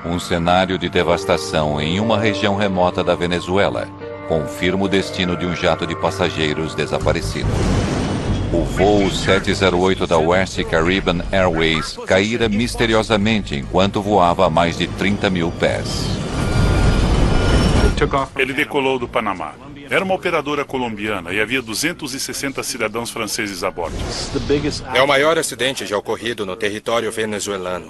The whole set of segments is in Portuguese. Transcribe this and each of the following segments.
Um cenário de devastação em uma região remota da Venezuela confirma o destino de um jato de passageiros desaparecido. O voo 708 da West Caribbean Airways caíra misteriosamente enquanto voava a mais de 30 mil pés. Ele decolou do Panamá. Era uma operadora colombiana e havia 260 cidadãos franceses a bordo. É o maior acidente já ocorrido no território venezuelano.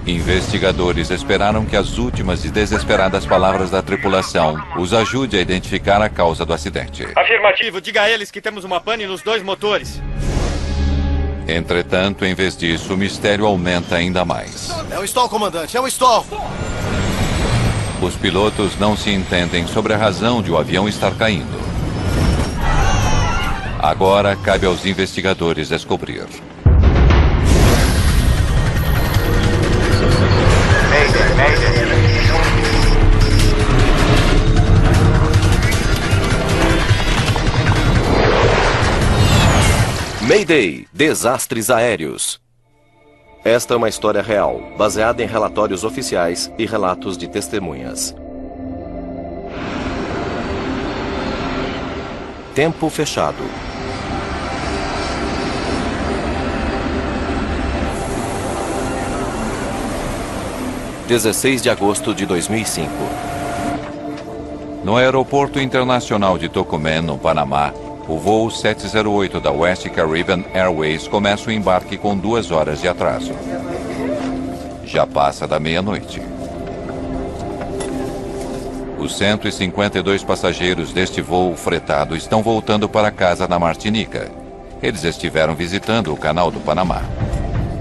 Investigadores esperaram que as últimas e desesperadas palavras da tripulação os ajude a identificar a causa do acidente. Afirmativo, diga a eles que temos uma pane nos 2 motores. Entretanto, em vez disso, o mistério aumenta ainda mais. É o stall, comandante, é o stall! Os pilotos não se entendem sobre a razão de o avião estar caindo. Agora cabe aos investigadores descobrir. Mayday, desastres aéreos. Esta é uma história real, baseada em relatórios oficiais e relatos de testemunhas. Tempo fechado. – 16 de agosto de 2005. No aeroporto internacional de Tocumen, no Panamá, o voo 708 da West Caribbean Airways começa o embarque com 2 horas de atraso. Já passa da meia-noite. Os 152 passageiros deste voo fretado estão voltando para casa na Martinica. Eles estiveram visitando o Canal do Panamá.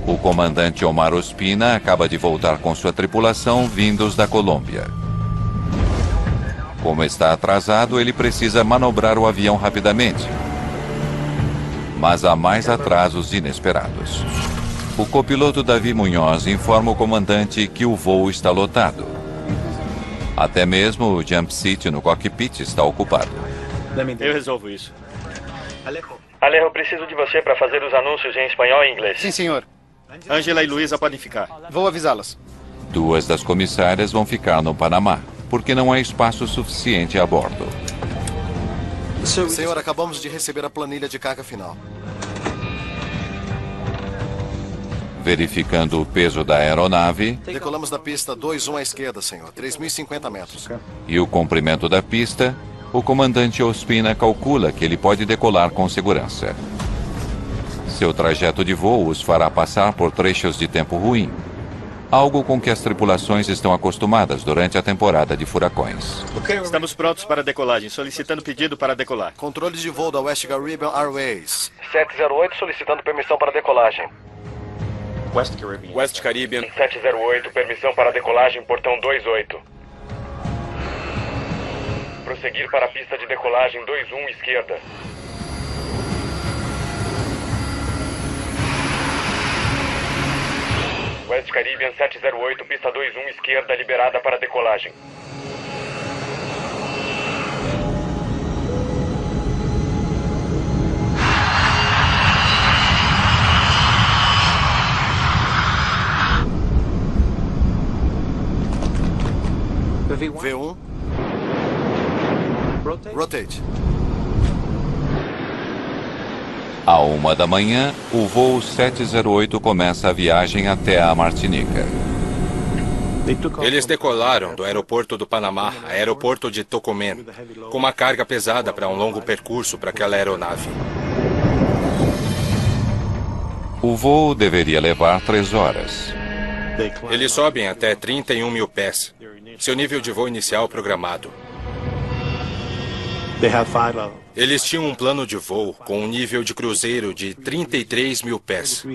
O comandante Omar Ospina acaba de voltar com sua tripulação vindos da Colômbia. Como está atrasado, ele precisa manobrar o avião rapidamente. Mas há mais atrasos inesperados. O copiloto Davi Munhoz informa o comandante que o voo está lotado. Até mesmo o jump seat no cockpit está ocupado. Eu resolvo isso. Alejo, preciso de você para fazer os anúncios em espanhol e inglês. Sim, senhor. Ângela e Luísa podem ficar. Vou avisá-las. 2 das comissárias vão ficar no Panamá, porque não há espaço suficiente a bordo. Senhor, acabamos de receber a planilha de carga final. Verificando o peso da aeronave Decolamos da pista 21 à esquerda, senhor. 3.050 metros. e o comprimento da pista, o comandante Ospina calcula que ele pode decolar com segurança. Seu trajeto de voo os fará passar por trechos de tempo ruim, algo com que as tripulações estão acostumadas durante a temporada de furacões. Estamos prontos para a decolagem, solicitando pedido para decolar. Controle de voo da West Caribbean Airways. 708 solicitando permissão para decolagem. West Caribbean. 708, permissão para decolagem, portão 28. Prosseguir para a pista de decolagem 21, esquerda. West Caribbean 708, pista 21, esquerda, liberada para decolagem. V1. Rotate. À 1 da manhã, o voo 708 começa a viagem até a Martinica. Eles decolaram do aeroporto do Panamá, aeroporto de Tocumen, com uma carga pesada para um longo percurso para aquela aeronave. O voo deveria levar 3 horas. Eles sobem até 31 mil pés, seu nível de voo inicial programado. Eles tinham um plano de voo com um nível de cruzeiro de 33 mil pés.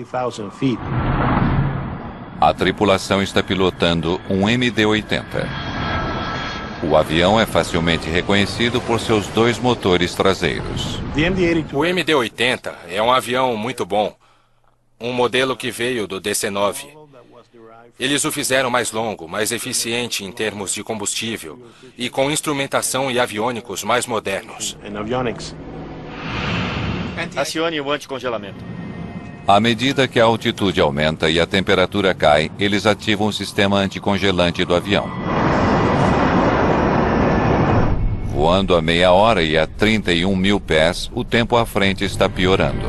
A tripulação está pilotando um MD-80. O avião é facilmente reconhecido por seus 2 motores traseiros. O MD-80 é um avião muito bom, um modelo que veio do DC-9. Eles o fizeram mais longo, mais eficiente em termos de combustível e com instrumentação e aviônicos mais modernos. Acione o anticongelamento. À medida que a altitude aumenta e a temperatura cai, eles ativam o sistema anticongelante do avião. Voando a meia hora e a 31 mil pés, o tempo à frente está piorando.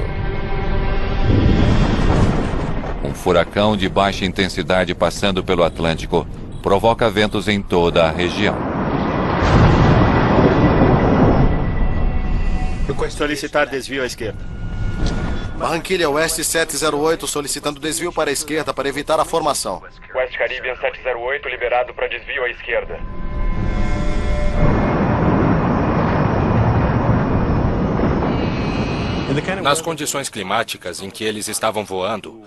Um furacão de baixa intensidade passando pelo Atlântico provoca ventos em toda a região. Solicitar desvio à esquerda. Barranquilha Oeste 708 solicitando desvio para a esquerda para evitar a formação. West Caribbean 708 liberado para desvio à esquerda. Nas condições climáticas em que eles estavam voando,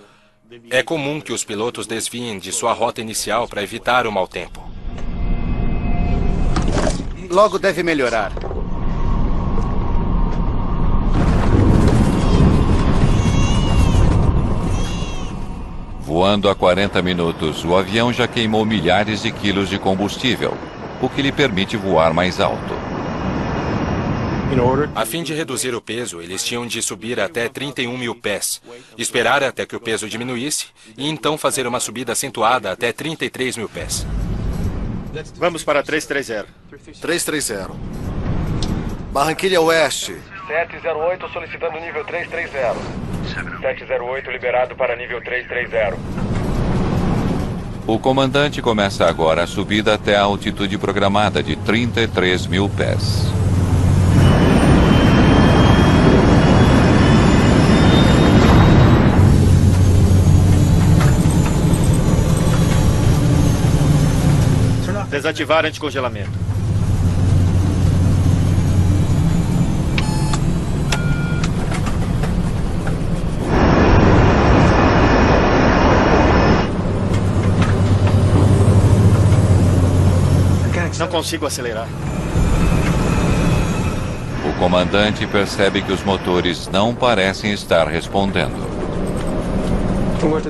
é comum que os pilotos desviem de sua rota inicial para evitar o mau tempo. Logo deve melhorar. Voando a 40 minutos, o avião já queimou milhares de quilos de combustível, o que lhe permite voar mais alto. A fim de reduzir o peso, eles tinham de subir até 31 mil pés, esperar até que o peso diminuísse e então fazer uma subida acentuada até 33 mil pés. Vamos para 330. 330. Barranquilha Oeste. 708 solicitando nível 330. 708 liberado para nível 330. O comandante começa agora a subida até a altitude programada de 33 mil pés. Desativar anticongelamento. Não consigo acelerar. O comandante percebe que os motores não parecem estar respondendo.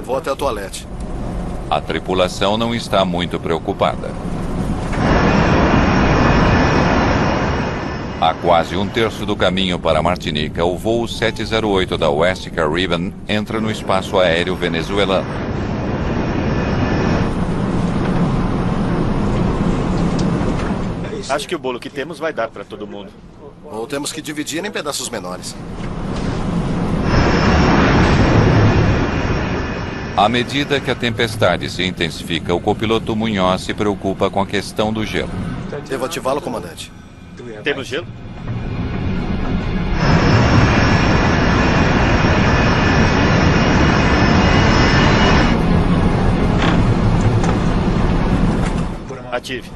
Vou até o toalete. A tripulação não está muito preocupada. A quase um terço do caminho para Martinica, o voo 708 da West Caribbean entra no espaço aéreo venezuelano. Acho que o bolo que temos vai dar para todo mundo. Ou temos que dividir em pedaços menores. À medida que a tempestade se intensifica, o copiloto Munhoz se preocupa com a questão do gelo. Devo ativá-lo, comandante. Temos gelo? Ative.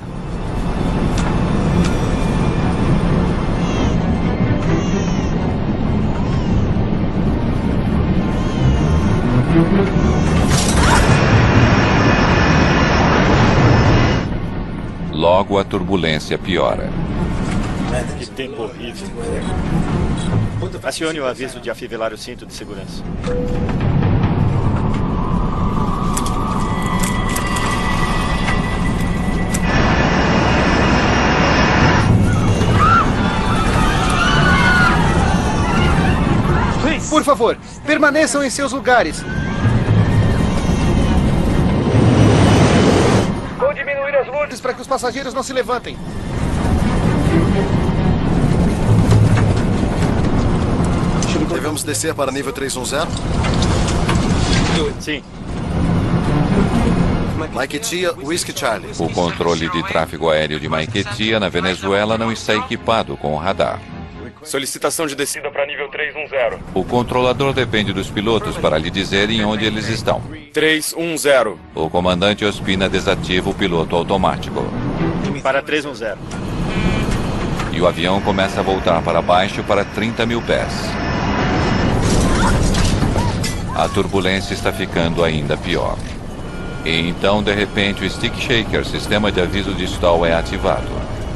Logo a turbulência piora. Que tempo horrível. Acione o aviso de afivelar o cinto de segurança. Por favor, permaneçam em seus lugares. Vou diminuir as luzes Para que os passageiros não se levantem. Devemos descer para nível 310? Sim. Maiquetia, Whiskey Charlie. O controle de tráfego aéreo de Maiquetia, na Venezuela, não está equipado com radar. Solicitação de descida para nível 310. O controlador depende dos pilotos para lhe dizerem onde eles estão. 310. O comandante Ospina desativa o piloto automático. Para 310. E o avião começa a voltar para baixo para 30 mil pés. A turbulência está ficando ainda pior. E então, de repente, o Stick Shaker, sistema de aviso de stall, é ativado.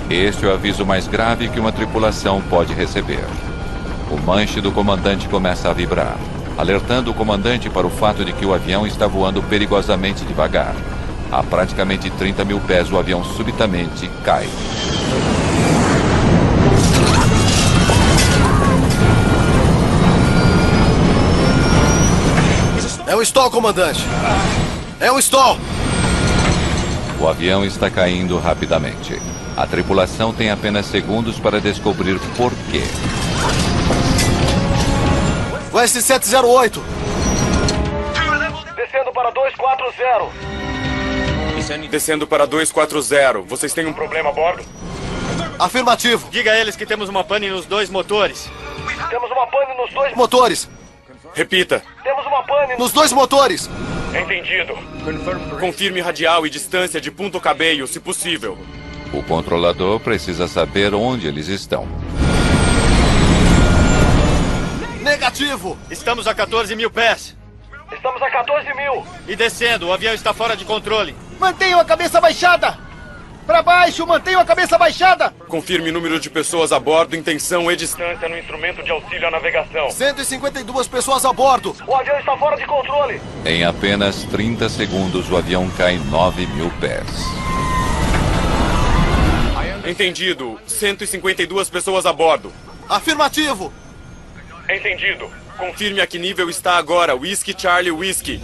Este é o aviso mais grave que uma tripulação pode receber. O manche do comandante começa a vibrar, alertando o comandante para o fato de que o avião está voando perigosamente devagar. A praticamente 30 mil pés, o avião subitamente cai. um stall, comandante. É um stall. O avião está caindo rapidamente. A tripulação tem apenas segundos para descobrir por quê. West 708. Descendo para 240. Descendo para 240. Vocês têm um problema a bordo? Afirmativo. Diga a eles que temos uma pane nos 2 motores. Temos uma pane nos 2 Motores. Repita. Temos uma pane Nos 2 motores. Entendido. Confirme radial e distância de Punto Cabello, se possível. O controlador precisa saber onde eles estão. Negativo. Estamos a 14 mil pés. Estamos a 14 mil. E descendo, o avião está fora de controle. Mantenham a cabeça baixada! Para baixo, mantenham a cabeça baixada! Confirme número de pessoas a bordo, intenção e distância. Distância no instrumento de auxílio à navegação. 152 pessoas a bordo. O avião está fora de controle. Em apenas 30 segundos, o avião cai 9.000 pés. Entendido. 152 pessoas a bordo. Afirmativo. Entendido. Confirme a que nível está agora. Whiskey Charlie Whiskey.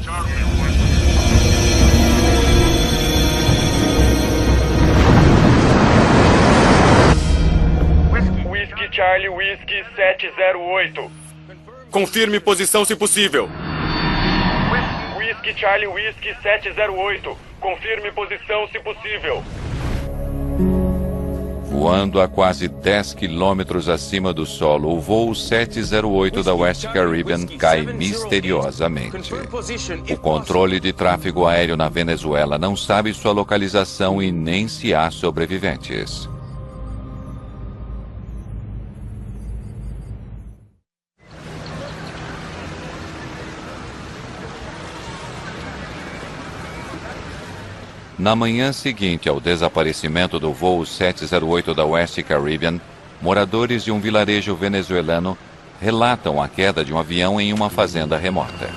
Whiskey Charlie Whiskey 708. Confirme posição, se possível. Whiskey Charlie Whiskey 708. Confirme posição, se possível. Voando a quase 10 quilômetros acima do solo, o voo 708 da West Caribbean cai misteriosamente. O controle de tráfego aéreo na Venezuela não sabe sua localização e nem se há sobreviventes. Na manhã seguinte ao desaparecimento do voo 708 da West Caribbean, moradores de um vilarejo venezuelano relatam a queda de um avião em uma fazenda remota.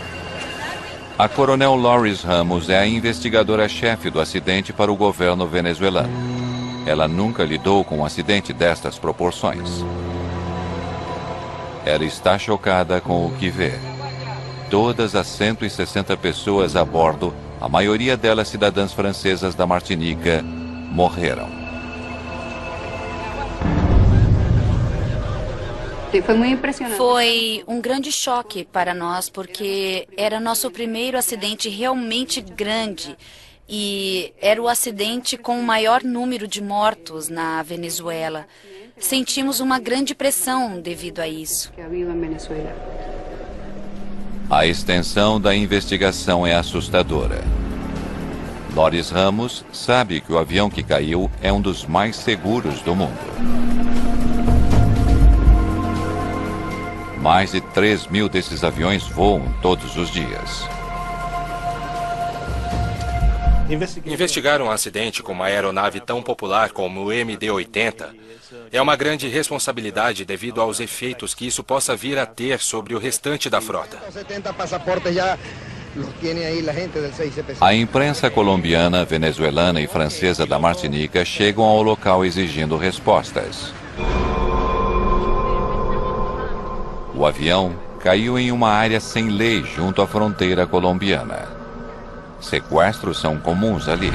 A coronel Loris Ramos é a investigadora-chefe do acidente para o governo venezuelano. Ela nunca lidou com um acidente destas proporções. Ela está chocada com o que vê. Todas as 160 pessoas a bordo, a maioria delas cidadãs francesas da Martinica, morreram. Foi um grande choque para nós, porque era nosso primeiro acidente realmente grande. E era o acidente com o maior número de mortos na Venezuela. Sentimos uma grande pressão devido a isso. A extensão da investigação é assustadora. Loris Ramos sabe que o avião que caiu é um dos mais seguros do mundo. Mais de 3.000 desses aviões voam todos os dias. Investigar um acidente com uma aeronave tão popular como o MD-80 é uma grande responsabilidade devido aos efeitos que isso possa vir a ter sobre o restante da frota. A imprensa colombiana, venezuelana e francesa da Martinica chegam ao local exigindo respostas. O avião caiu em uma área sem lei junto à fronteira colombiana. Sequestros são comuns ali.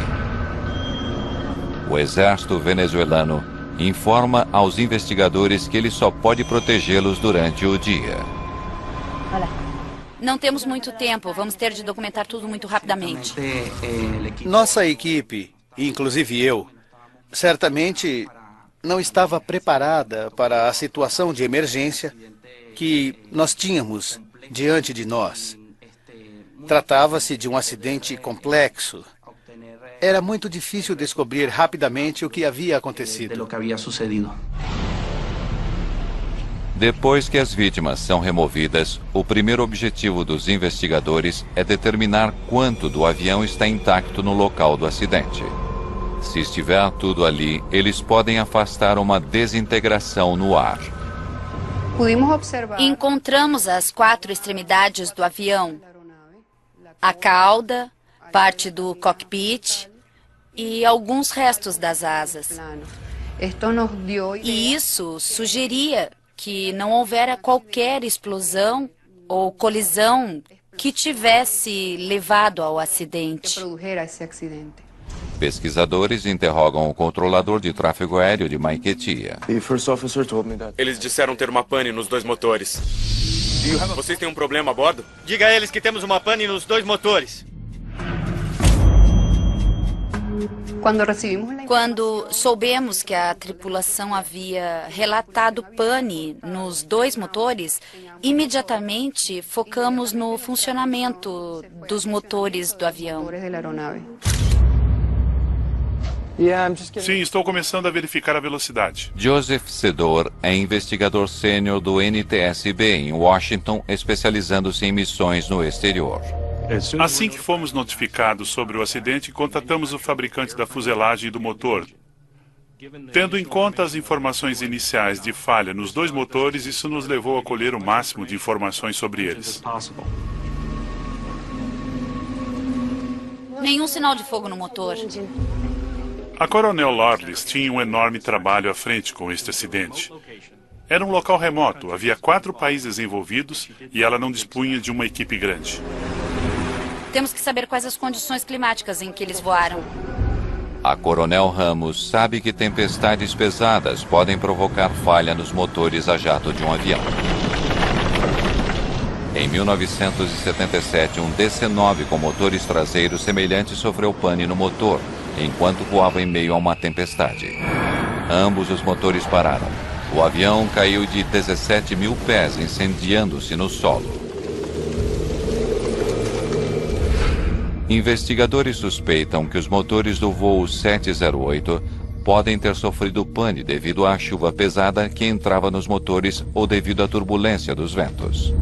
O exército venezuelano informa aos investigadores que ele só pode protegê-los durante o dia. Não temos muito tempo, vamos ter de documentar tudo muito rapidamente. Nossa equipe, inclusive eu, certamente não estava preparada para a situação de emergência que nós tínhamos diante de nós. Tratava-se de um acidente complexo. Era muito difícil descobrir rapidamente o que havia acontecido. Depois que as vítimas são removidas, o primeiro objetivo dos investigadores é determinar quanto do avião está intacto no local do acidente. Se estiver tudo ali, eles podem afastar uma desintegração no ar. Encontramos as 4 extremidades do avião. A cauda, parte do cockpit e alguns restos das asas. E isso sugeria que não houvera qualquer explosão ou colisão que tivesse levado ao acidente. Pesquisadores interrogam o controlador de tráfego aéreo de Maiquetia. Eles disseram ter uma pane nos 2 motores. Vocês têm um problema a bordo? Diga a eles que temos uma pane nos 2 motores. Quando soubemos que a tripulação havia relatado pane nos 2 motores, imediatamente focamos no funcionamento dos motores do avião. Sim, estou começando a verificar a velocidade. Joseph Sedor é investigador sênior do NTSB em Washington, especializando-se em missões no exterior. Assim que fomos notificados sobre o acidente, contatamos o fabricante da fuselagem e do motor. Tendo em conta as informações iniciais de falha nos 2 motores, isso nos levou a colher o máximo de informações sobre eles. Nenhum sinal de fogo no motor. A Coronel Lorlis tinha um enorme trabalho à frente com este acidente. Era um local remoto, havia 4 países envolvidos e ela não dispunha de uma equipe grande. Temos que saber quais as condições climáticas em que eles voaram. A Coronel Ramos sabe que tempestades pesadas podem provocar falha nos motores a jato de um avião. Em 1977, um DC-9 com motores traseiros semelhantes sofreu pane no motor, enquanto voava em meio a uma tempestade. Ambos os motores pararam. O avião caiu de 17 mil pés, incendiando-se no solo. Investigadores suspeitam que os motores do voo 708 podem ter sofrido pane devido à chuva pesada que entrava nos motores ou devido à turbulência dos ventos.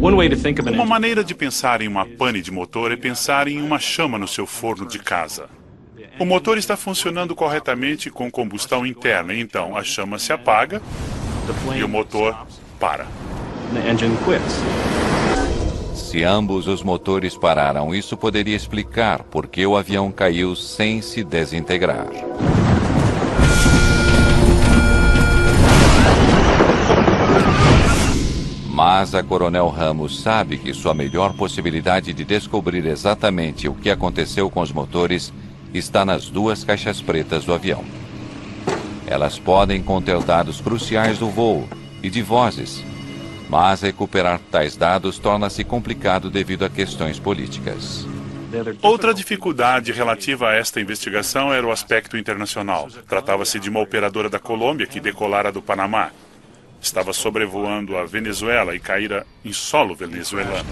Uma maneira de pensar em uma pane de motor é pensar em uma chama no seu forno de casa. O motor está funcionando corretamente com combustão interna, então a chama se apaga e o motor para. Se ambos os motores pararam, isso poderia explicar por que o avião caiu sem se desintegrar. Mas a Coronel Ramos sabe que sua melhor possibilidade de descobrir exatamente o que aconteceu com os motores está nas 2 caixas pretas do avião. Elas podem conter dados cruciais do voo e de vozes, mas recuperar tais dados torna-se complicado devido a questões políticas. Outra dificuldade relativa a esta investigação era o aspecto internacional. Tratava-se de uma operadora da Colômbia que decolara do Panamá. Estava sobrevoando a Venezuela e caíra em solo venezuelano.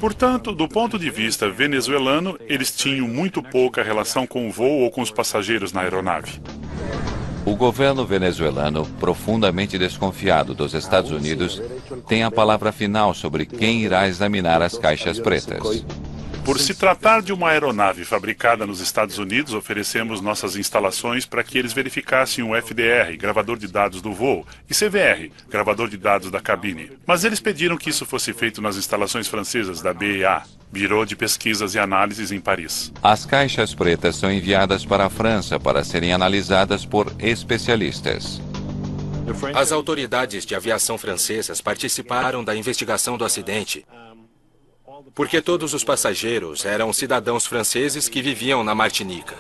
Portanto, do ponto de vista venezuelano, eles tinham muito pouca relação com o voo ou com os passageiros na aeronave. O governo venezuelano, profundamente desconfiado dos Estados Unidos, tem a palavra final sobre quem irá examinar as caixas pretas. Por se tratar de uma aeronave fabricada nos Estados Unidos, oferecemos nossas instalações para que eles verificassem o FDR, gravador de dados do voo, e CVR, gravador de dados da cabine. Mas eles pediram que isso fosse feito nas instalações francesas da BEA, Bureau de Pesquisas e Análises em Paris. As caixas pretas são enviadas para a França para serem analisadas por especialistas. As autoridades de aviação francesas participaram da investigação do acidente, porque todos os passageiros eram cidadãos franceses que viviam na Martinica.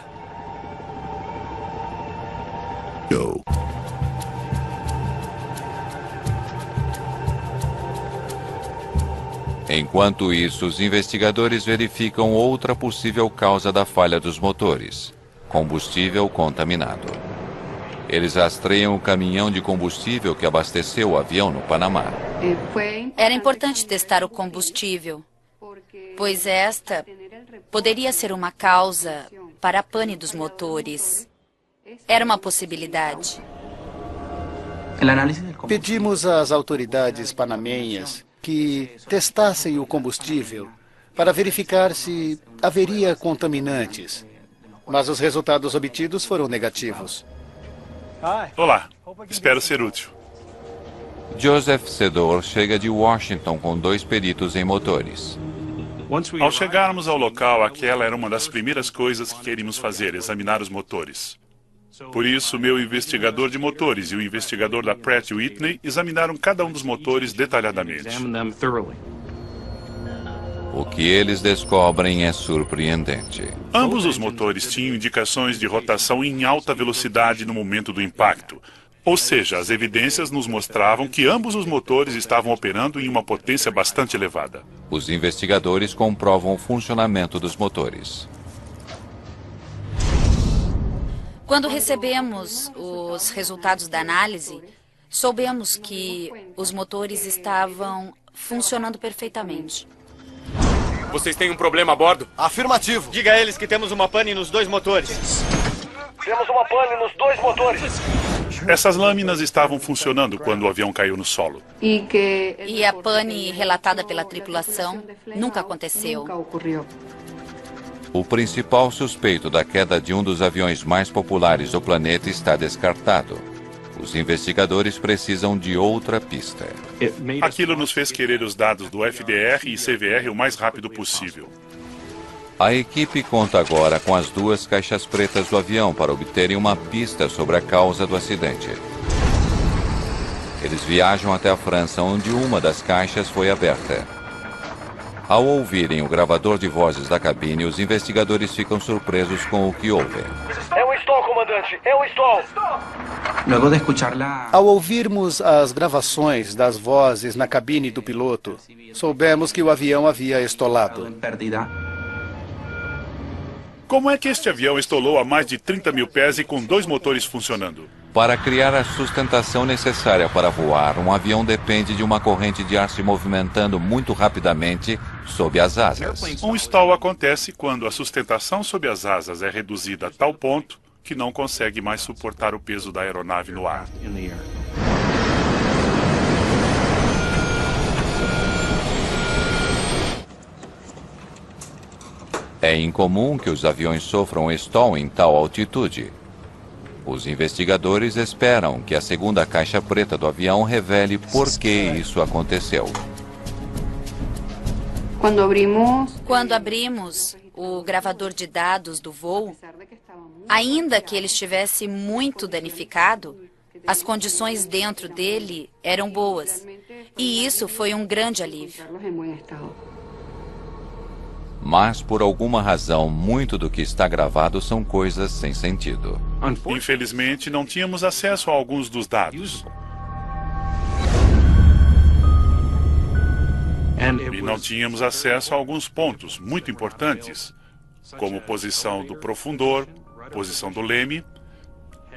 Enquanto isso, os investigadores verificam outra possível causa da falha dos motores: combustível contaminado. Eles rastreiam o caminhão de combustível que abasteceu o avião no Panamá. Era importante testar o combustível, pois esta poderia ser uma causa para a pane dos motores. Era uma possibilidade. Pedimos às autoridades panamenhas que testassem o combustível para verificar se haveria contaminantes, mas os resultados obtidos foram negativos. Olá, espero ser útil. Joseph Sedor chega de Washington com 2 peritos em motores. Ao chegarmos ao local, aquela era uma das primeiras coisas que queríamos fazer, examinar os motores. Por isso, meu investigador de motores e o investigador da Pratt & Whitney examinaram cada um dos motores detalhadamente. O que eles descobrem é surpreendente. Ambos os motores tinham indicações de rotação em alta velocidade no momento do impacto. Ou seja, as evidências nos mostravam que ambos os motores estavam operando em uma potência bastante elevada. Os investigadores comprovam o funcionamento dos motores. Quando recebemos os resultados da análise, soubemos que os motores estavam funcionando perfeitamente. Vocês têm um problema a bordo? Afirmativo. Diga a eles que temos uma pane nos 2 motores. Temos uma pane nos 2 motores. Essas lâminas estavam funcionando quando o avião caiu no solo. E a pane relatada pela tripulação nunca aconteceu. O principal suspeito da queda de um dos aviões mais populares do planeta está descartado. Os investigadores precisam de outra pista. Aquilo nos fez querer os dados do FDR e CVR o mais rápido possível. A equipe conta agora com as 2 caixas pretas do avião para obterem uma pista sobre a causa do acidente. Eles viajam até a França, onde uma das caixas foi aberta. Ao ouvirem o gravador de vozes da cabine, os investigadores ficam surpresos com o que ouvem. É um stall, comandante. É um stall. Ao ouvirmos as gravações das vozes na cabine do piloto, soubemos que o avião havia estolado. Como é que este avião estolou a mais de 30 mil pés e com 2 motores funcionando? Para criar a sustentação necessária para voar, um avião depende de uma corrente de ar se movimentando muito rapidamente sob as asas. Um stall acontece quando a sustentação sob as asas é reduzida a tal ponto que não consegue mais suportar o peso da aeronave no ar. É incomum que os aviões sofram stall em tal altitude. Os investigadores esperam que a segunda caixa preta do avião revele por que isso aconteceu. Quando abrimos o gravador de dados do voo, ainda que ele estivesse muito danificado, as condições dentro dele eram boas. E isso foi um grande alívio. Mas, por alguma razão, muito do que está gravado são coisas sem sentido. Infelizmente, não tínhamos acesso a alguns dos dados. E não tínhamos acesso a alguns pontos muito importantes, como posição do profundor, posição do leme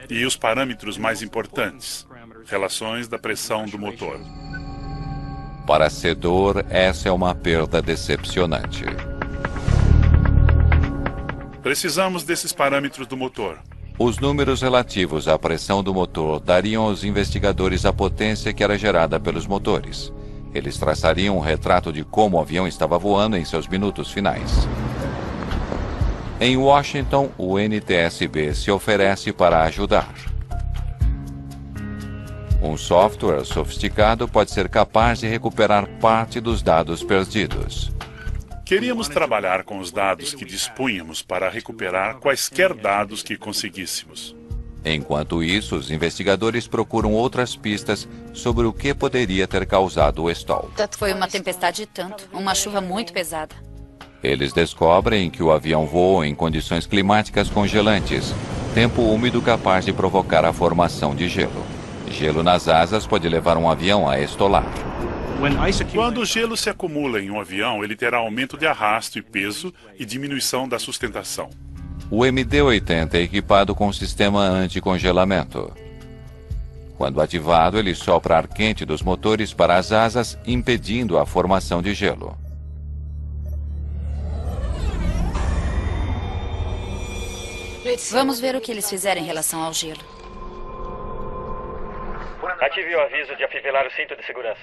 e os parâmetros mais importantes, relações da pressão do motor. Para Sedor, essa é uma perda decepcionante. Precisamos desses parâmetros do motor. Os números relativos à pressão do motor dariam aos investigadores a potência que era gerada pelos motores. Eles traçariam um retrato de como o avião estava voando em seus minutos finais. Em Washington, o NTSB se oferece para ajudar. Um software sofisticado pode ser capaz de recuperar parte dos dados perdidos. Queríamos trabalhar com os dados que dispunhamos para recuperar quaisquer dados que conseguíssemos. Enquanto isso, os investigadores procuram outras pistas sobre o que poderia ter causado o stall. Foi uma tempestade e tanto, uma chuva muito pesada. Eles descobrem que o avião voou em condições climáticas congelantes, tempo úmido capaz de provocar a formação de gelo. Gelo nas asas pode levar um avião a estolar. Quando o gelo se acumula em um avião, ele terá aumento de arrasto e peso e diminuição da sustentação. O MD-80 é equipado com um sistema anticongelamento. Quando ativado, ele sopra ar quente dos motores para as asas, impedindo a formação de gelo. Vamos ver o que eles fizeram em relação ao gelo. Ative o aviso de afivelar o cinto de segurança.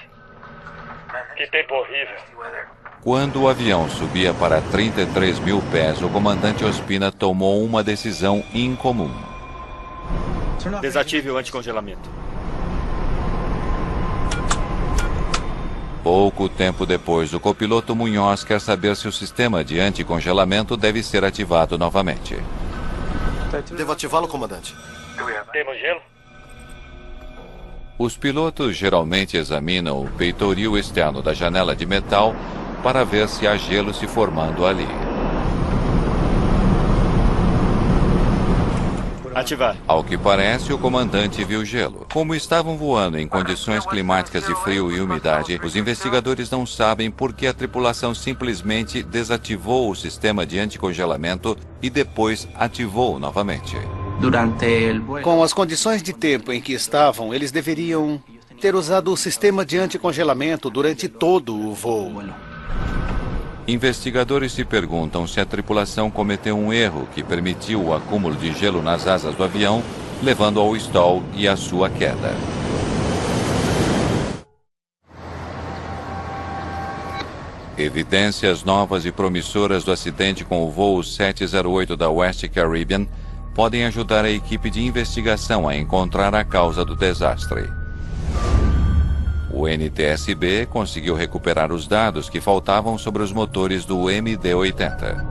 Que tempo horrível. Quando o avião subia para 33 mil pés, o comandante Ospina tomou uma decisão incomum. Desative o anticongelamento. Pouco tempo depois, o copiloto Munhoz quer saber se o sistema de anticongelamento deve ser ativado novamente. Devo ativá-lo, comandante? Temos gelo? Os pilotos geralmente examinam o peitoril externo da janela de metal para ver se há gelo se formando ali. Ativar. Ao que parece, o comandante viu gelo. Como estavam voando em condições climáticas de frio e umidade, os investigadores não sabem por que a tripulação simplesmente desativou o sistema de anticongelamento e depois ativou novamente. Com as condições de tempo em que estavam, eles deveriam ter usado o sistema de anticongelamento durante todo o voo. Investigadores se perguntam se a tripulação cometeu um erro que permitiu o acúmulo de gelo nas asas do avião, levando ao stall e à sua queda. Evidências novas e promissoras do acidente com o voo 708 da West Caribbean podem ajudar a equipe de investigação a encontrar a causa do desastre. O NTSB conseguiu recuperar os dados que faltavam sobre os motores do MD-80.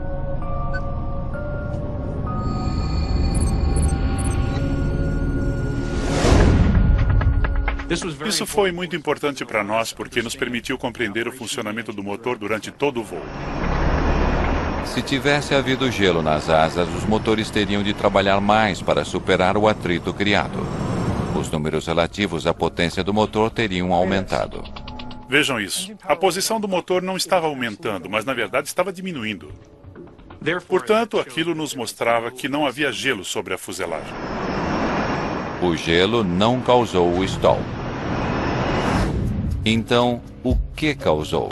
Isso foi muito importante para nós porque nos permitiu compreender o funcionamento do motor durante todo o voo. Se tivesse havido gelo nas asas, os motores teriam de trabalhar mais para superar o atrito criado. Os números relativos à potência do motor teriam aumentado. Vejam isso. A posição do motor não estava aumentando, mas na verdade estava diminuindo. Portanto, aquilo nos mostrava que não havia gelo sobre a fuselagem. O gelo não causou o stall. Então, o que causou?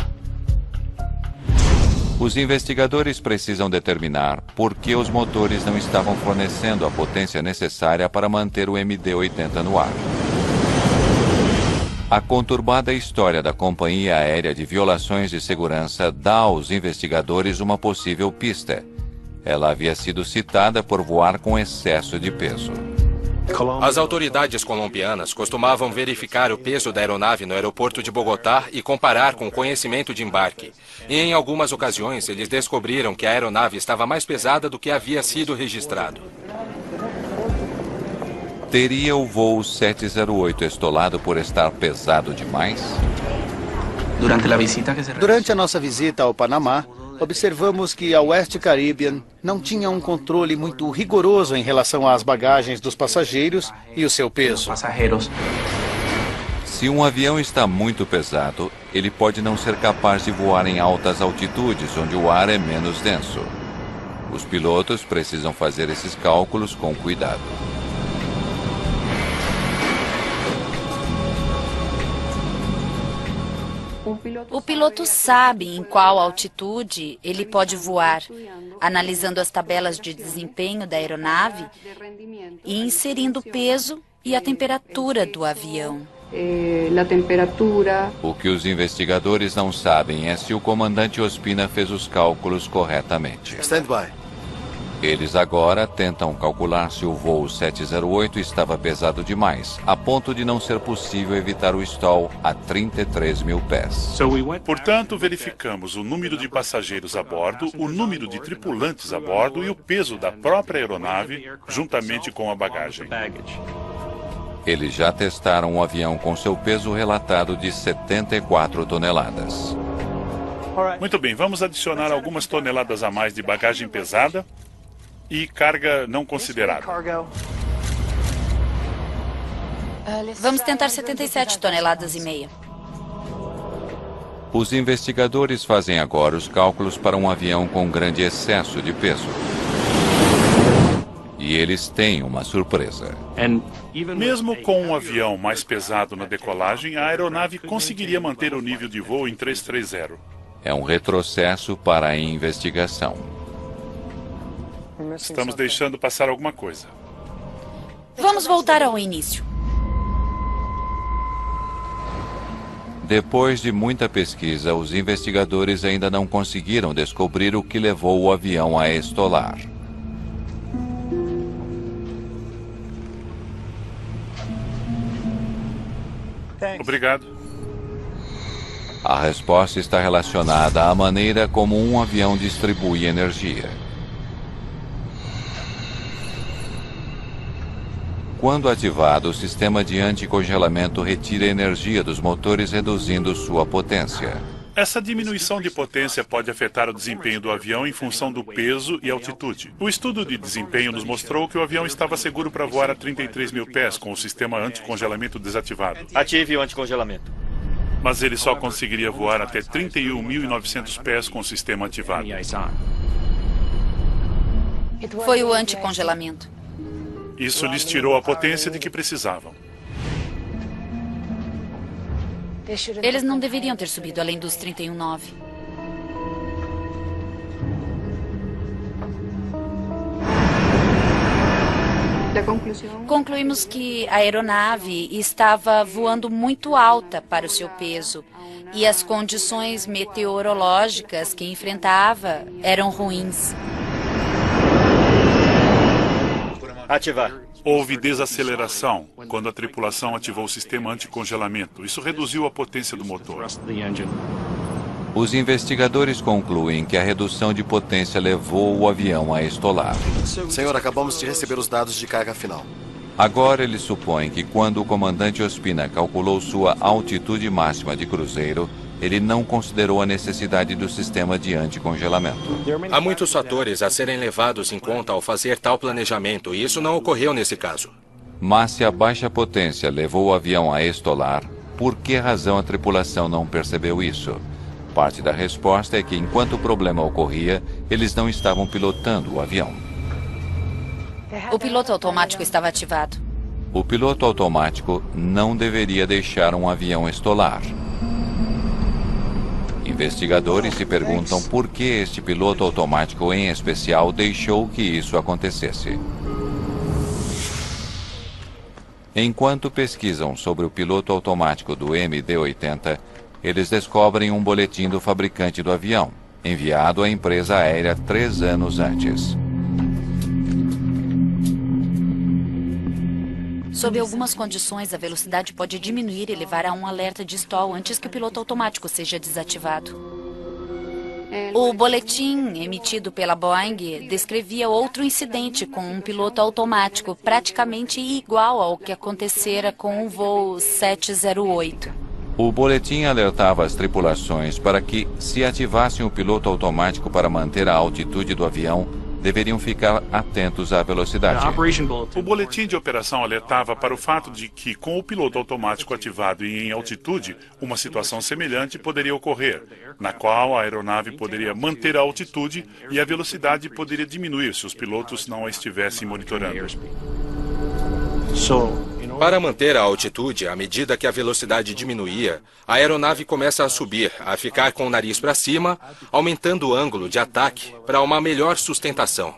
Os investigadores precisam determinar por que os motores não estavam fornecendo a potência necessária para manter o MD-80 no ar. A conturbada história da companhia aérea de violações de segurança dá aos investigadores uma possível pista. Ela havia sido citada por voar com excesso de peso. As autoridades colombianas costumavam verificar o peso da aeronave no aeroporto de Bogotá e comparar com o conhecimento de embarque. E em algumas ocasiões eles descobriram que a aeronave estava mais pesada do que havia sido registrado. Teria o voo 708 estolado por estar pesado demais? Durante a nossa visita ao Panamá, observamos que a West Caribbean não tinha um controle muito rigoroso em relação às bagagens dos passageiros e o seu peso. Se um avião está muito pesado, ele pode não ser capaz de voar em altas altitudes, onde o ar é menos denso. Os pilotos precisam fazer esses cálculos com cuidado. O piloto sabe em qual altitude ele pode voar, analisando as tabelas de desempenho da aeronave e inserindo o peso e a temperatura do avião. O que os investigadores não sabem é se o comandante Ospina fez os cálculos corretamente. Stand by. Eles agora tentam calcular se o voo 708 estava pesado demais, a ponto de não ser possível evitar o stall a 33 mil pés. Portanto, verificamos o número de passageiros a bordo, o número de tripulantes a bordo e o peso da própria aeronave, juntamente com a bagagem. Eles já testaram um avião com seu peso relatado de 74 toneladas. Muito bem, vamos adicionar algumas toneladas a mais de bagagem pesada e carga não considerada. Vamos tentar 77 toneladas e meia. Os investigadores fazem agora os cálculos para um avião com grande excesso de peso. E eles têm uma surpresa. Mesmo com um avião mais pesado na decolagem, a aeronave conseguiria manter o nível de voo em 330. É um retrocesso para a investigação. Estamos deixando passar alguma coisa. Vamos voltar ao início. Depois de muita pesquisa, os investigadores ainda não conseguiram descobrir o que levou o avião a estolar. Obrigado. A resposta está relacionada à maneira como um avião distribui energia. Quando ativado, o sistema de anticongelamento retira energia dos motores, reduzindo sua potência. Essa diminuição de potência pode afetar o desempenho do avião em função do peso e altitude. O estudo de desempenho nos mostrou que o avião estava seguro para voar a 33 mil pés com o sistema anticongelamento desativado. Ative o anticongelamento. Mas ele só conseguiria voar até 31.900 pés com o sistema ativado. Foi o anticongelamento. Isso lhes tirou a potência de que precisavam. Eles não deveriam ter subido além dos 31.9. Concluímos que a aeronave estava voando muito alta para o seu peso e as condições meteorológicas que enfrentava eram ruins. Ativar. Houve desaceleração quando a tripulação ativou o sistema anticongelamento. Isso reduziu a potência do motor. Os investigadores concluem que a redução de potência levou o avião a estolar. Senhor, acabamos de receber os dados de carga final. Agora eles supõem que quando o comandante Ospina calculou sua altitude máxima de cruzeiro, ele não considerou a necessidade do sistema de anticongelamento. Há muitos fatores a serem levados em conta ao fazer tal planejamento, e isso não ocorreu nesse caso. Mas se a baixa potência levou o avião a estolar, por que razão a tripulação não percebeu isso? Parte da resposta é que, enquanto o problema ocorria, eles não estavam pilotando o avião. O piloto automático estava ativado. O piloto automático não deveria deixar um avião estolar. Investigadores se perguntam por que este piloto automático em especial deixou que isso acontecesse. Enquanto pesquisam sobre o piloto automático do MD-80, eles descobrem um boletim do fabricante do avião, enviado à empresa aérea 3 anos antes. Sob algumas condições, a velocidade pode diminuir e levar a um alerta de stall antes que o piloto automático seja desativado. O boletim emitido pela Boeing descrevia outro incidente com um piloto automático praticamente igual ao que acontecera com o voo 708. O boletim alertava as tripulações para que, se ativassem o piloto automático para manter a altitude do avião, deveriam ficar atentos à velocidade. O boletim de operação alertava para o fato de que, com o piloto automático ativado e em altitude, uma situação semelhante poderia ocorrer, na qual a aeronave poderia manter a altitude e a velocidade poderia diminuir se os pilotos não a estivessem monitorando. Para manter a altitude, à medida que a velocidade diminuía, a aeronave começa a subir, a ficar com o nariz para cima, aumentando o ângulo de ataque para uma melhor sustentação.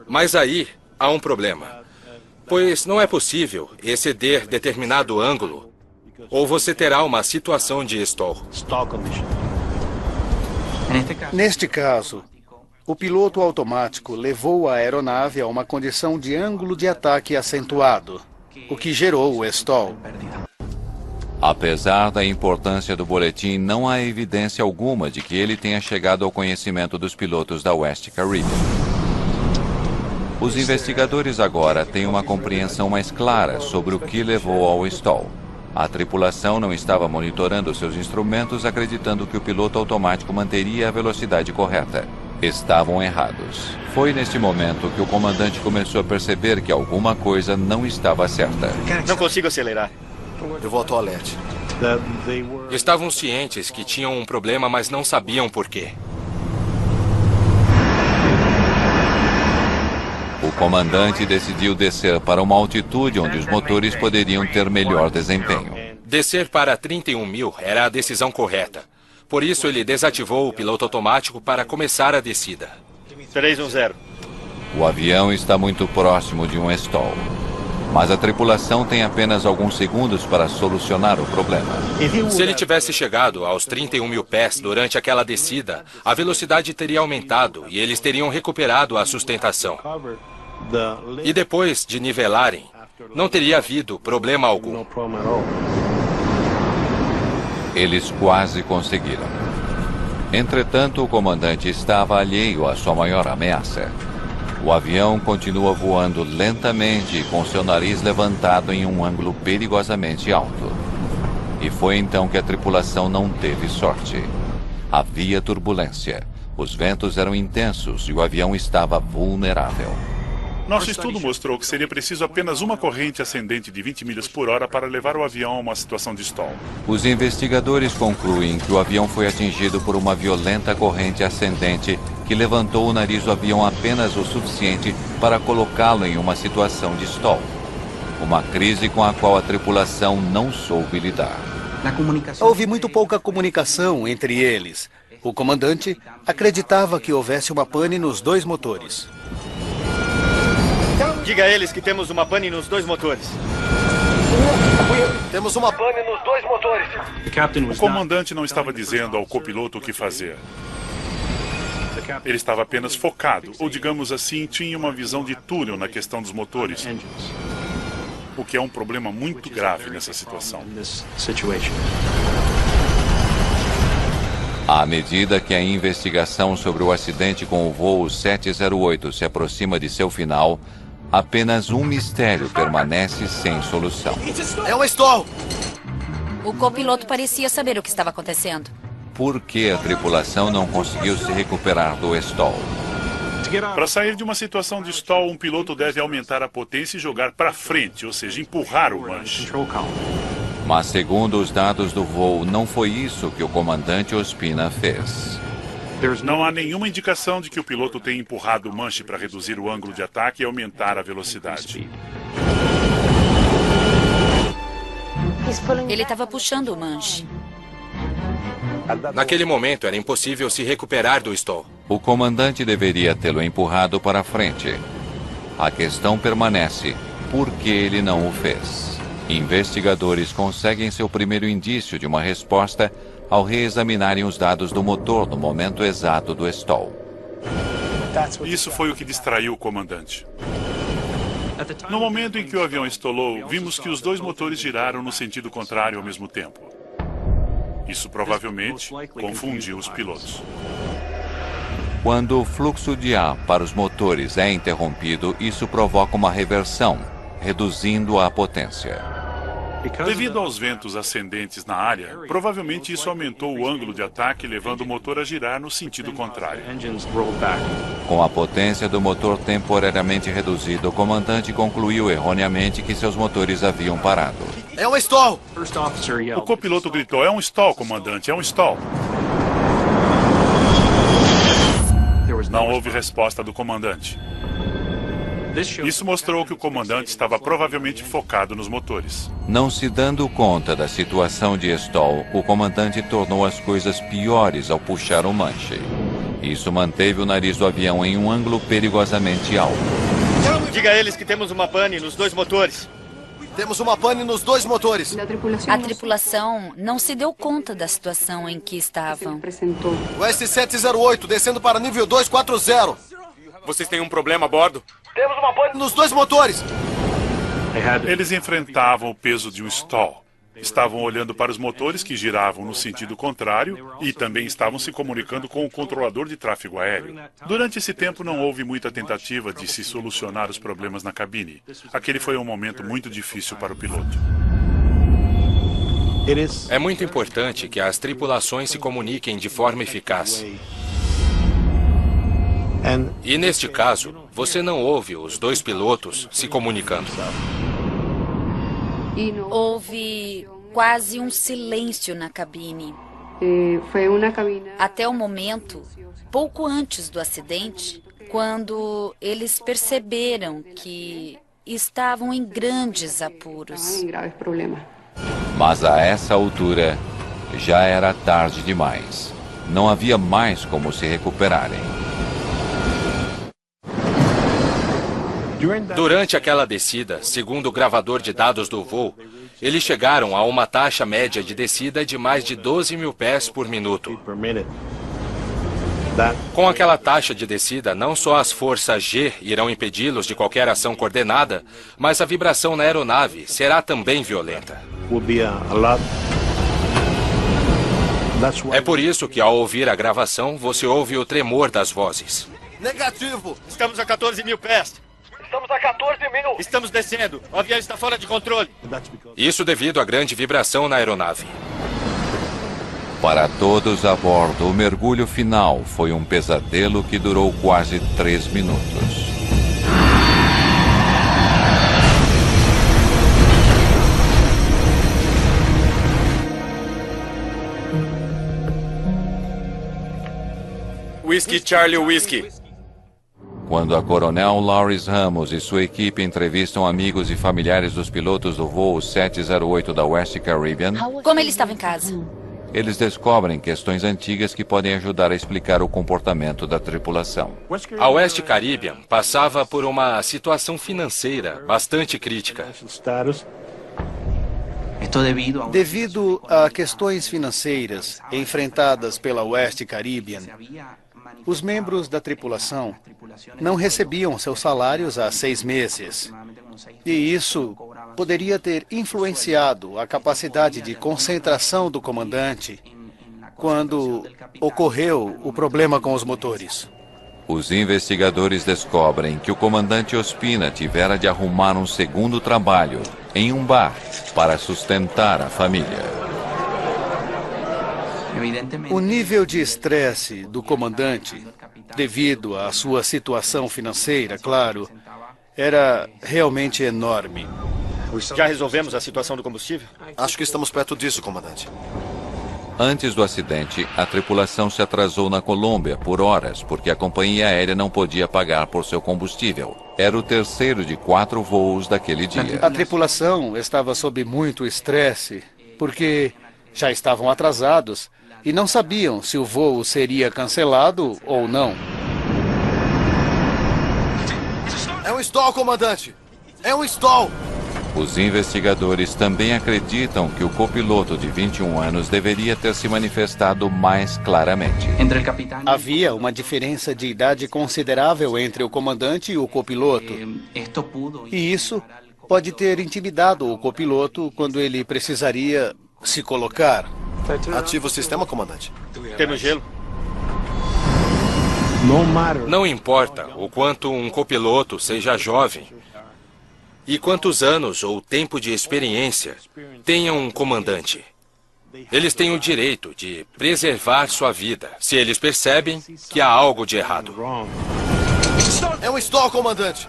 Mas aí há um problema, pois não é possível exceder determinado ângulo, ou você terá uma situação de stall. Neste caso, o piloto automático levou a aeronave a uma condição de ângulo de ataque acentuado, o que gerou o stall. Apesar da importância do boletim, não há evidência alguma de que ele tenha chegado ao conhecimento dos pilotos da West Caribbean. Os investigadores agora têm uma compreensão mais clara sobre o que levou ao stall. A tripulação não estava monitorando seus instrumentos, acreditando que o piloto automático manteria a velocidade correta. Estavam errados. Foi neste momento que o comandante começou a perceber que alguma coisa não estava certa. Não consigo acelerar. Eu vou ao toalete. Estavam cientes que tinham um problema, mas não sabiam por quê. O comandante decidiu descer para uma altitude onde os motores poderiam ter melhor desempenho. Descer para 31.000 era a decisão correta. Por isso, ele desativou o piloto automático para começar a descida. 310. O avião está muito próximo de um stall, mas a tripulação tem apenas alguns segundos para solucionar o problema. Se ele tivesse chegado aos 31.000 pés durante aquela descida, a velocidade teria aumentado e eles teriam recuperado a sustentação. E depois de nivelarem, não teria havido problema algum. Eles quase conseguiram. Entretanto, o comandante estava alheio à sua maior ameaça. O avião continua voando lentamente com seu nariz levantado em um ângulo perigosamente alto. E foi então que a tripulação não teve sorte. Havia turbulência. Os ventos eram intensos e o avião estava vulnerável. Nosso estudo mostrou que seria preciso apenas uma corrente ascendente de 20 milhas por hora para levar o avião a uma situação de stall. Os investigadores concluem que o avião foi atingido por uma violenta corrente ascendente que levantou o nariz do avião apenas o suficiente para colocá-lo em uma situação de stall. Uma crise com a qual a tripulação não soube lidar. Houve muito pouca comunicação entre eles. O comandante acreditava que houvesse uma pane nos dois motores. Diga a eles que temos uma pane nos dois motores. Temos uma pane nos dois motores. O comandante não estava dizendo ao copiloto o que fazer. Ele estava apenas focado, ou digamos assim, tinha uma visão de túnel na questão dos motores. O que é um problema muito grave nessa situação. À medida que a investigação sobre o acidente com o voo 708 se aproxima de seu final, apenas um mistério permanece sem solução. É um stall! O copiloto parecia saber o que estava acontecendo. Por que a tripulação não conseguiu se recuperar do stall? Para sair de uma situação de stall, um piloto deve aumentar a potência e jogar para frente, ou seja, empurrar o manche. Mas segundo os dados do voo, não foi isso que o comandante Ospina fez. Não há nenhuma indicação de que o piloto tenha empurrado o manche para reduzir o ângulo de ataque e aumentar a velocidade. Ele estava puxando o manche. Naquele momento, era impossível se recuperar do stall. O comandante deveria tê-lo empurrado para frente. A questão permanece: por que ele não o fez? Investigadores conseguem seu primeiro indício de uma resposta ao reexaminarem os dados do motor no momento exato do stall. Isso foi o que distraiu o comandante. No momento em que o avião estolou, vimos que os dois motores giraram no sentido contrário ao mesmo tempo. Isso provavelmente confundiu os pilotos. Quando o fluxo de ar para os motores é interrompido, isso provoca uma reversão, reduzindo a potência. Devido aos ventos ascendentes na área, provavelmente isso aumentou o ângulo de ataque, levando o motor a girar no sentido contrário. Com a potência do motor temporariamente reduzida, o comandante concluiu erroneamente que seus motores haviam parado. É um stall! O copiloto gritou: "É um stall, comandante, é um stall." Não houve resposta do comandante. Isso mostrou que o comandante estava provavelmente focado nos motores. Não se dando conta da situação de stall, o comandante tornou as coisas piores ao puxar o manche. Isso manteve o nariz do avião em um ângulo perigosamente alto. Diga a eles que temos uma pane nos dois motores. Temos uma pane nos dois motores. A tripulação não se deu conta da situação em que estavam. O S708 descendo para nível 240. Vocês têm um problema a bordo? Temos uma pane Nos dois motores. Eles enfrentavam o peso de um stall. Estavam olhando para os motores que giravam no sentido contrário e também estavam se comunicando com o controlador de tráfego aéreo. Durante esse tempo não houve muita tentativa de se solucionar os problemas na cabine. Aquele foi um momento muito difícil para o piloto. É muito importante que as tripulações se comuniquem de forma eficaz. E neste caso, você não ouve os dois pilotos se comunicando. Houve quase um silêncio na cabine. Até o momento, pouco antes do acidente, quando eles perceberam que estavam em grandes apuros. Mas a essa altura, já era tarde demais. Não havia mais como se recuperarem. Durante aquela descida, segundo o gravador de dados do voo, eles chegaram a uma taxa média de descida de mais de 12 mil pés por minuto. Com aquela taxa de descida, não só as forças G irão impedi-los de qualquer ação coordenada, mas a vibração na aeronave será também violenta. É por isso que, ao ouvir a gravação, você ouve o tremor das vozes. Negativo! Estamos a 14 mil pés. Estamos a 14 mil. Estamos descendo. O avião está fora de controle. Isso devido à grande vibração na aeronave. Para todos a bordo, o mergulho final foi um pesadelo que durou quase 3 minutos. Whisky Charlie Whisky. Quando a coronel Loris Ramos e sua equipe entrevistam amigos e familiares dos pilotos do voo 708 da West Caribbean, Como ele estava em casa? eles descobrem questões antigas que podem ajudar a explicar o comportamento da tripulação. A West Caribbean passava por uma situação financeira bastante crítica. Devido a questões financeiras enfrentadas pela West Caribbean, os membros da tripulação não recebiam seus salários há 6 meses. E isso poderia ter influenciado a capacidade de concentração do comandante quando ocorreu o problema com os motores. Os investigadores descobrem que o comandante Ospina tivera de arrumar um segundo trabalho em um bar para sustentar a família. O nível de estresse do comandante, devido à sua situação financeira, claro, era realmente enorme. Já resolvemos a situação do combustível? Acho que estamos perto disso, comandante. Antes do acidente, a tripulação se atrasou na Colômbia por horas porque a companhia aérea não podia pagar por seu combustível. Era o terceiro de 4 voos daquele dia. A tripulação estava sob muito estresse porque já estavam atrasados e não sabiam se o voo seria cancelado ou não. É um stall, comandante! É um stall! Os investigadores também acreditam que o copiloto de 21 anos deveria ter se manifestado mais claramente. Havia uma diferença de idade considerável entre o comandante e o copiloto. E isso pode ter intimidado o copiloto quando ele precisaria se colocar. Ativa o sistema, comandante. Temos gelo? Não importa o quanto um copiloto seja jovem e quantos anos ou tempo de experiência tenha um comandante. Eles têm o direito de preservar sua vida se eles percebem que há algo de errado. É um stall, comandante!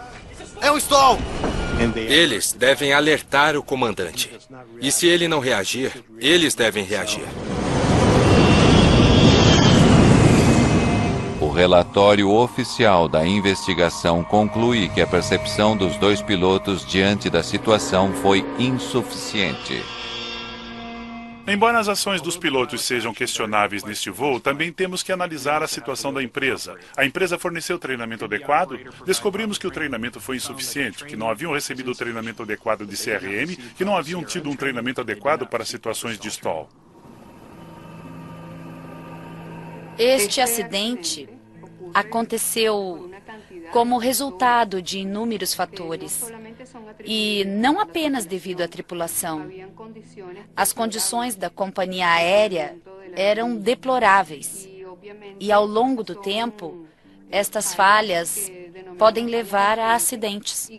É um stall! Eles devem alertar o comandante. E se ele não reagir, eles devem reagir. O relatório oficial da investigação conclui que a percepção dos 2 pilotos diante da situação foi insuficiente. Embora as ações dos pilotos sejam questionáveis neste voo, também temos que analisar a situação da empresa. A empresa forneceu treinamento adequado? Descobrimos que o treinamento foi insuficiente, que não haviam recebido o treinamento adequado de CRM, que não haviam tido um treinamento adequado para situações de stall. Este acidente aconteceu como resultado de inúmeros fatores e não apenas devido à tripulação. As condições da companhia aérea eram deploráveis e, ao longo do tempo, estas falhas podem levar a acidentes.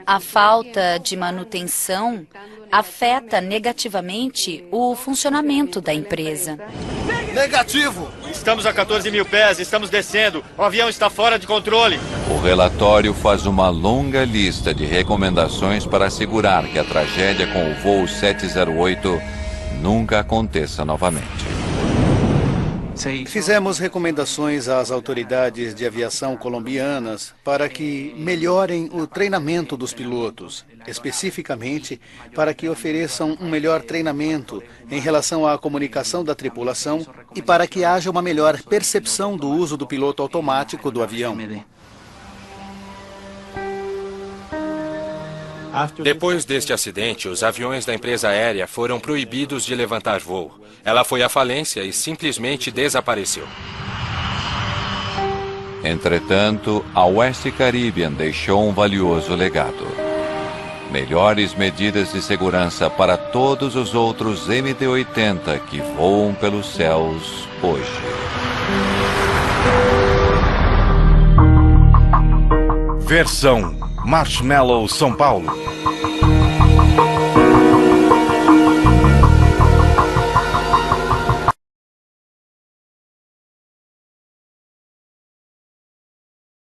A falta de manutenção afeta negativamente o funcionamento da empresa. Negativo! Estamos a 14 mil pés, estamos descendo. O avião está fora de controle. O relatório faz uma longa lista de recomendações para assegurar que a tragédia com o voo 708 nunca aconteça novamente. Fizemos recomendações às autoridades de aviação colombianas para que melhorem o treinamento dos pilotos, especificamente para que ofereçam um melhor treinamento em relação à comunicação da tripulação e para que haja uma melhor percepção do uso do piloto automático do avião. Depois deste acidente, os aviões da empresa aérea foram proibidos de levantar voo. Ela foi à falência e simplesmente desapareceu. Entretanto, a West Caribbean deixou um valioso legado. Melhores medidas de segurança para todos os outros MD-80 que voam pelos céus hoje. Versão Marshmallow São Paulo.